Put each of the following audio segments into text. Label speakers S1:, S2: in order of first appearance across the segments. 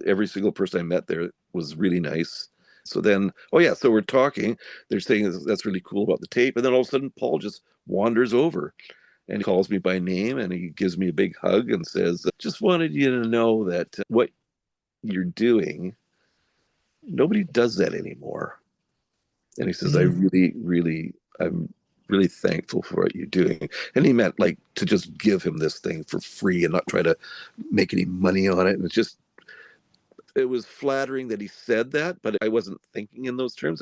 S1: Every single person I met there was really nice. So then, oh yeah, so we're talking. They're saying that's really cool about the tape. And then all of a sudden, Paul just wanders over and he calls me by name and he gives me a big hug and says, just wanted you to know that what you're doing, nobody does that anymore. And he says, I'm really thankful for what you're doing. And he meant like to just give him this thing for free and not try to make any money on it. And it was flattering that he said that, but I wasn't thinking in those terms.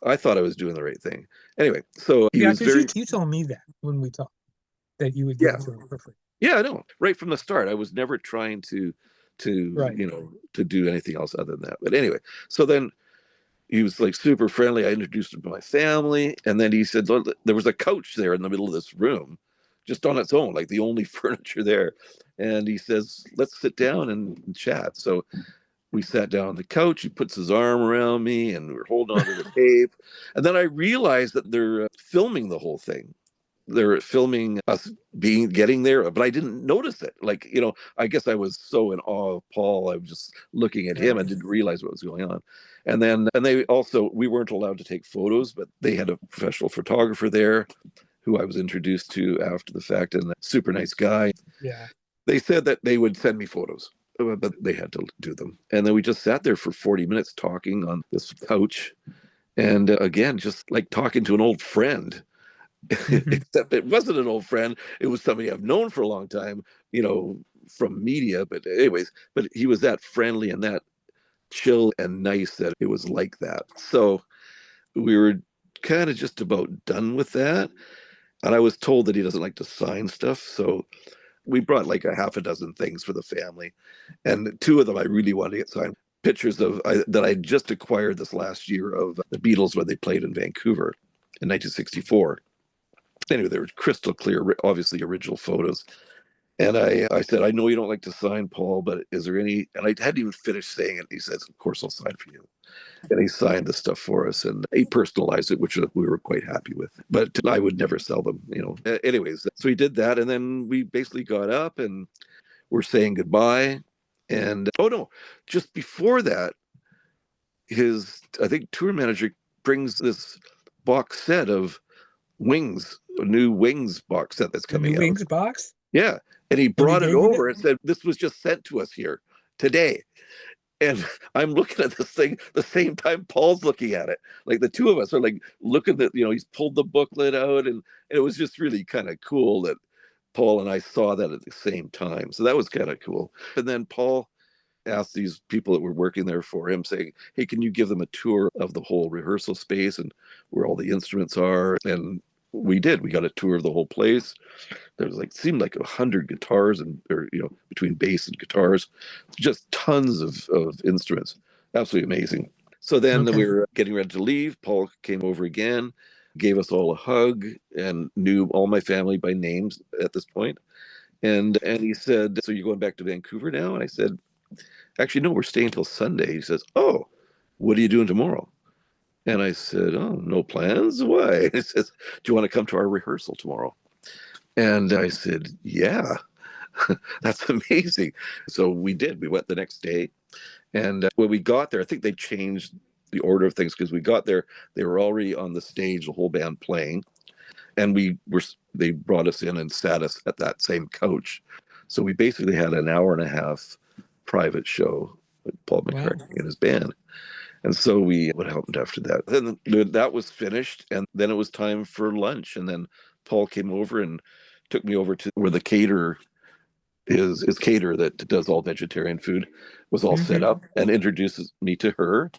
S1: I thought I was doing the right thing. Anyway, so he
S2: Yeah,
S1: was
S2: because you,
S1: very,
S2: you told me that when we talked, that you would give
S1: yeah,
S2: it to him for free.
S1: yeah, I know. Right from the start, I was never trying
S2: Right.
S1: to do anything else other than that. But anyway, so then he was like super friendly. I introduced him to my family, and then he said, "Look, there was a couch there in the middle of this room, just on its own, like the only furniture there." And he says, "Let's sit down and chat." So we sat down on the couch. He puts his arm around me, and we're holding on to the tape. And then I realized that they're filming the whole thing. They're filming us getting there, but I didn't notice it. Like, I guess I was so in awe of Paul. I was just looking at him and didn't realize what was going on. And they also, we weren't allowed to take photos, but they had a professional photographer there who I was introduced to after the fact, and a super nice guy.
S2: Yeah.
S1: They said that they would send me photos, but they had to do them. And then we just sat there for 40 minutes talking on this couch. And again, just like talking to an old friend.
S2: Mm-hmm.
S1: Except it wasn't an old friend. It was somebody I've known for a long time, from media. But anyways, but he was that friendly and that chill and nice that it was like that. So we were kind of just about done with that. And I was told that he doesn't like to sign stuff. So we brought like a half a dozen things for the family. And two of them I really wanted to get signed. Pictures that I just acquired this last year of the Beatles when they played in Vancouver in 1964. Anyway, they were crystal clear, obviously original photos. And I said, I know you don't like to sign, Paul, but is there any? And I hadn't even finished saying it. He says, of course I'll sign for you. And he signed the stuff for us and he personalized it, which we were quite happy with. But I would never sell them. Anyways, so he did that. And then we basically got up and we're saying goodbye. And oh no, just before that, I think, tour manager brings this box set of Wings, a new Wings box set that's
S2: The new
S1: coming out.
S2: Wings box?
S1: Yeah. And he
S2: And he
S1: brought it
S2: gave you
S1: over
S2: that?
S1: and said, this was just sent to us here today. And I'm looking at this thing the same time Paul's looking at it. Like the two of us are like looking at, he's pulled the booklet out and it was just really kind of cool that Paul and I saw that at the same time. So that was kind of cool. And then Paul asked these people that were working there for him, saying, hey, can you give them a tour of the whole rehearsal space and where all the instruments are? And we did. We got a tour of the whole place. There was seemed like 100 guitars between bass and guitars, just tons of instruments. Absolutely amazing. So then
S2: Okay.
S1: we were getting ready to leave. Paul came over again, gave us all a hug, and knew all my family by names at this point. And he said, so you're going back to Vancouver now? And I said, actually, no, we're staying till Sunday. He says, oh, what are you doing tomorrow? And I said, oh, no plans. Why? He says, do you want to come to our rehearsal tomorrow? And I said, yeah, that's amazing. So we did. We went the next day. And when we got there, I think they changed the order of things because we got there, they were already on the stage, the whole band playing. And they brought us in and sat us at that same couch. So we basically had an hour and a half private show with Paul McCartney and his band. And so what happened after that? Then that was finished. And then it was time for lunch. And then Paul came over and took me over to where the caterer his caterer that does all vegetarian food was all set up and introduces me to her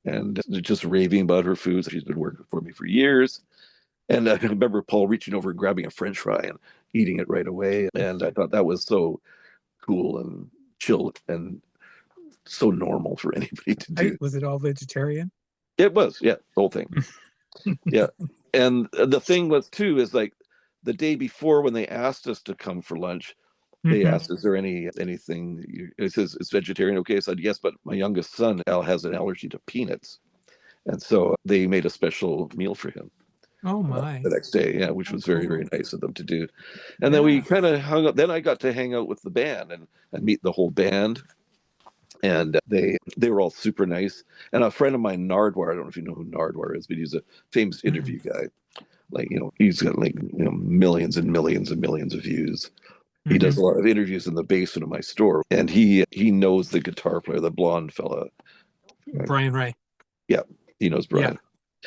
S1: and just raving about her foods. She's been working for me for years. And I remember Paul reaching over and grabbing a French fry and eating it right away. And I thought that was so cool and chill and so normal for anybody to do.
S2: Was it all vegetarian?
S1: It was, yeah, the whole thing. Yeah. And the thing was too, is like the day before when they asked us to come for lunch, they asked, is there anything it says it's vegetarian? Okay, I said yes, but my youngest son Al has an allergy to peanuts. And so they made a special meal for him.
S2: Oh my.
S1: The next day, yeah, which was very,
S2: cool.
S1: very nice of them to do. And then we kind of hung out. Then I got to hang out with the band and meet the whole band. And they were all super nice. And a friend of mine, Nardwar, I don't know if you know who Nardwar is, but he's a famous interview guy. Like, he's got like, millions and millions and millions of views. He does a lot of interviews in the basement of my store, and he knows the guitar player, the blonde fella.
S2: Brian Ray.
S1: Yeah, he knows Brian.
S2: Yeah.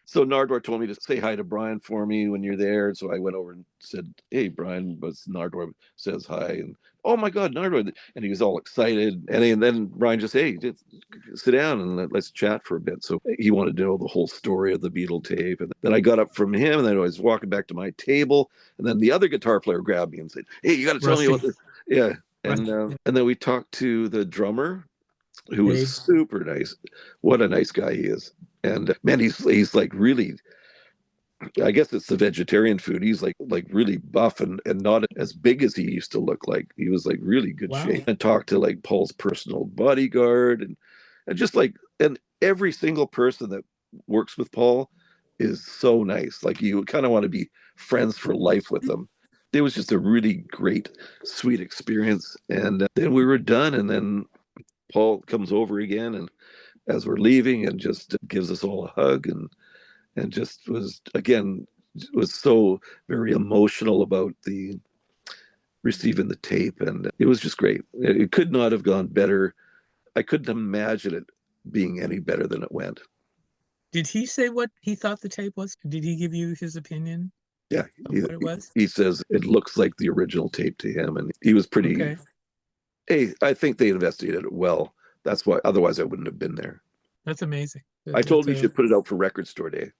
S1: So Nardwar told me to say hi to Brian for me when you're there. So I went over and said, "Hey, Brian," but Nardwar says hi, and oh my God, Nardwar, and he was all excited. And then Brian just, "Hey, just sit down and let's chat for a bit." So he wanted to know the whole story of the Beatle tape, and then I got up from him, and then I was walking back to my table, and then the other guitar player grabbed me and said, "Hey, you got to tell me
S2: Rusty.
S1: about this." Yeah, and
S2: Rusty.
S1: and then we talked to the drummer, who was
S2: Dave.
S1: super nice. What a nice guy he is. And man, he's like really, I guess it's the vegetarian food. He's like really buff and not as big as he used to look like. He was like really good
S2: Wow.
S1: shape. And talked to like Paul's personal bodyguard and just like, and every single person that works with Paul is so nice. Like, you kind of want to be friends for life with them. It was just a really great, sweet experience. And then we were done, and then Paul comes over again, and as we're leaving, and just gives us all a hug, and just was so very emotional about the receiving the tape, and it was just great. It could not have gone better. I couldn't imagine it being any better than it went.
S2: Did he say what he thought the tape was? Did he give you his opinion
S1: Yeah,
S2: of what it was?
S1: he says it looks like the original tape to him, and he was pretty.
S2: Okay.
S1: Hey, I think they investigated it well. That's why. Otherwise, I wouldn't have been there.
S2: That's amazing.
S1: I told
S2: That's
S1: him you should put it out for Record Store Day.